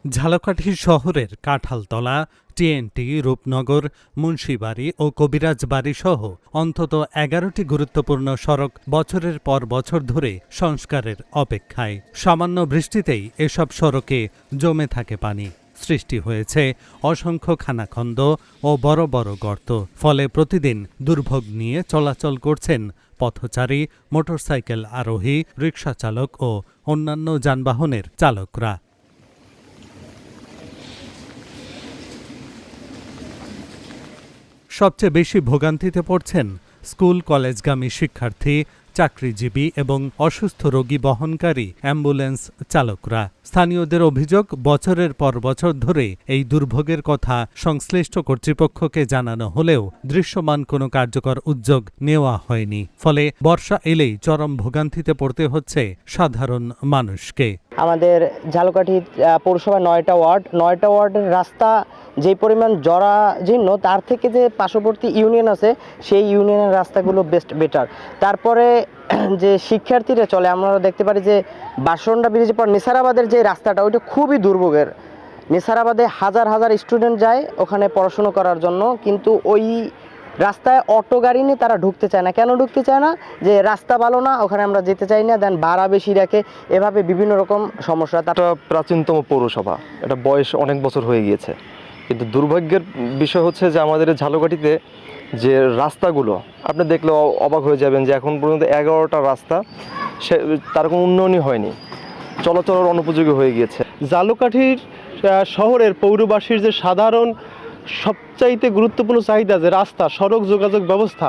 ঝালকাঠি শহরের কাঁঠালতলা, টিএনটি, রূপনগর, মুন্সিবাড়ি ও কবিরাজবাড়ি সহ অন্তত ১১টি গুরুত্বপূর্ণ সড়ক বছরের পর বছর ধরে সংস্কারের অপেক্ষায়। সামান্য বৃষ্টিতেই এসব সড়কে জমে থাকে পানি। সৃষ্টি হয়েছে অসংখ্য খানাখন্দ ও বড় বড় গর্ত। ফলে প্রতিদিন দুর্ভোগ নিয়ে চলাচল করছেন পথচারী, মোটরসাইকেল আরোহী, রিকশা চালক ও অন্যান্য যানবাহনের চালকরা। সবচেয়ে বেশি ভোগান্তিতে পড়ছেন স্কুল কলেজগামী শিক্ষার্থী, চাকরিজীবী এবং অসুস্থ রোগী বহনকারী অ্যাম্বুলেন্স চালকরা। স্থানীয়দের অভিযোগ, বছরের পর বছর ধরে এই দুর্ভোগের কথা সংশ্লিষ্ট কর্তৃপক্ষকে জানানো হলেও দৃশ্যমান কোনো কার্যকর উদ্যোগ নেওয়া হয়নি। ফলে বর্ষা এলেই চরম ভোগান্তিতে পড়তে হচ্ছে সাধারণ মানুষকে। আমাদের ঝালকাঠি পৌরসভা ৯টা ওয়ার্ডের রাস্তা যে পরিমাণ জরাজীর্ণ, তার থেকে যে পার্শ্ববর্তী ইউনিয়ন আছে সেই ইউনিয়নের রাস্তাগুলো বেটার। তারপরে যে শিক্ষার্থীরা চলে, আমরা দেখতে পারি যে বাসন্ডা ব্রিজের পর নেসারাবাদের যে রাস্তাটা, ওইটা খুবই দুর্ভোগের। নেসারাবাদে হাজার হাজার স্টুডেন্ট যায় ওখানে পড়াশুনো করার জন্য, কিন্তু ওই রাস্তায় অটো গাড়ি নিয়ে তারা ঢুকতে চায় না। কেন ঢুকতে চায় না? যে রাস্তা ভালো না, ওখানে আমরা যেতে চাই না, দেন ভাড়া বেশি রাখে, এভাবে বিভিন্ন রকম সমস্যা। এটা প্রাচীনতম পৌরসভা, এটা বয়স অনেক বছর হয়ে গিয়েছে, কিন্তু দুর্ভাগ্যের বিষয় হচ্ছে যে আমাদের ঝালকাঠিতে যে রাস্তাগুলো আপনি দেখলে অবাক হয়ে যাবেন যে এখন পর্যন্ত 11টা রাস্তা তার কোনো উন্নয়নই হয়নি, চলাচলের অনুপযোগী হয়ে গিয়েছে। ঝালকাঠির শহরের পৌরবাসীর যে সাধারণ সবচাইতে গুরুত্বপূর্ণ চাহিদা যে রাস্তা, সড়ক যোগাযোগ ব্যবস্থা,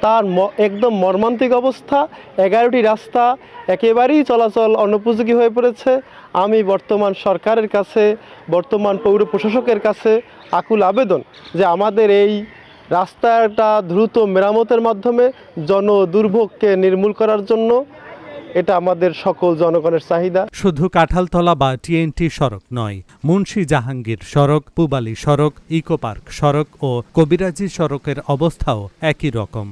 তার একদম মর্মান্তিক অবস্থা। 11টি রাস্তা একেবারেই চলাচল অনুপযোগী হয়ে পড়েছে। আমি বর্তমান সরকারের কাছে, বর্তমান পৌর প্রশাসকের কাছে আকুল আবেদন যে আমাদের এই রাস্তাটা দ্রুত মেরামতের মাধ্যমে দুর্ভোগকে নির্মূল করার জন্য, এটা আমাদের সকল জনগণের চাহিদা। শুধু কাঁঠালতলা বা টিএনটি সড়ক নয়, মুন্সি জাহাঙ্গীর সড়ক, পুবালী সড়ক, ইকো পার্ক সড়ক ও কবিরাজি সড়কের অবস্থাও একই রকম।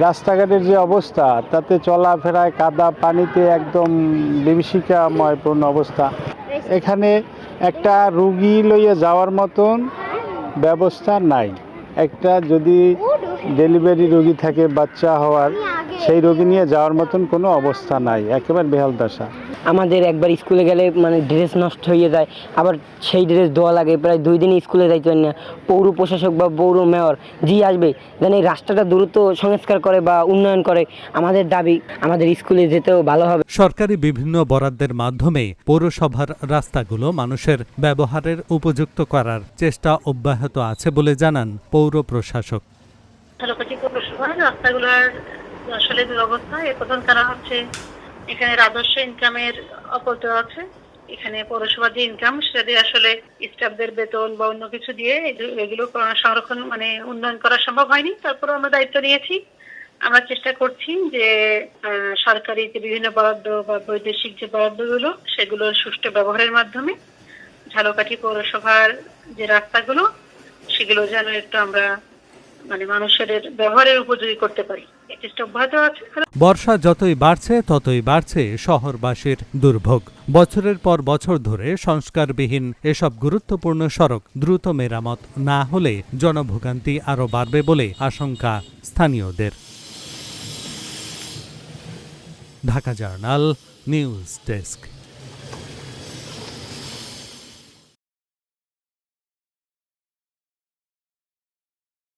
রাস্তাঘাটের যে অবস্থা, তাতে চলাফেরায় কাদা পানিতে একদম বিভীষিকাময়পূর্ণ অবস্থা। এখানে একটা রুগী লইয়ে যাওয়ার মতন ব্যবস্থা নাই। একটা যদি ডেলিভারি রোগী থাকে, বাচ্চা হওয়ার, সেই রোগী নিয়ে যাওয়ার মতন কোনো অবস্থা নাই, একেবারে বেহাল দশা। আমাদের একবার স্কুলে গেলে ড্রেস নষ্ট হয়ে যায়, আবার সেই ড্রেস ধোয়া লাগে, প্রায় 2 দিন স্কুলে যাইতে পারি না। পৌর প্রশাসক বা পৌর মেয়র জি আসবে, যেন এই রাস্তাটা দ্রুত সংস্কার করে বা উন্নয়ন করে। আমাদের দাবি, আমাদের স্কুলে যেতেও ভালো হবে। সরকারি বিভিন্ন বরাদ্দের মাধ্যমে পৌরসভার রাস্তাগুলো মানুষের ব্যবহারের উপযুক্ত করার চেষ্টা অব্যাহত আছে বলে জানান পৌর প্রশাসক। ঝালকাঠি পৌরসভার রাস্তাগুলোর আসলে দুরবস্থা। এর প্রধান কারণ হচ্ছে এখানে রাজস্ব ইনকামের অপব্যয় আছে। এখানে পৌরসভার যে ইনকাম, সেটা দিয়ে আসলে স্টাফদের বেতন বা অন্য কিছু দিয়ে এগুলো সংরক্ষণ উন্নয়ন করা সম্ভব হয়নি। তারপরে আমরা দায়িত্ব নিয়েছি, আমরা চেষ্টা করছি যে সরকারি যে বিভিন্ন বরাদ্দ বা বৈদেশিক যে বরাদ্দগুলো, সেগুলোর সুষ্ঠু ব্যবহারের মাধ্যমে ঝালকাঠি পৌরসভার যে রাস্তাগুলো, সেগুলো যেন একটু আমরা মানুষের ব্যবহারের উপযোগী করতে পারি। এই চেষ্টা অব্যাহত আছে। বর্ষা যতই বাড়ছে ততই বাড়ছে শহরবাসীর দুর্ভোগ। বছরের পর বছর ধরে সংস্কারবিহীন এসব গুরুত্বপূর্ণ সড়ক দ্রুত মেরামত না হলে জনভোগান্তি আরও বাড়বে বলে আশঙ্কা স্থানীয়দের। Dhaka journal news desk.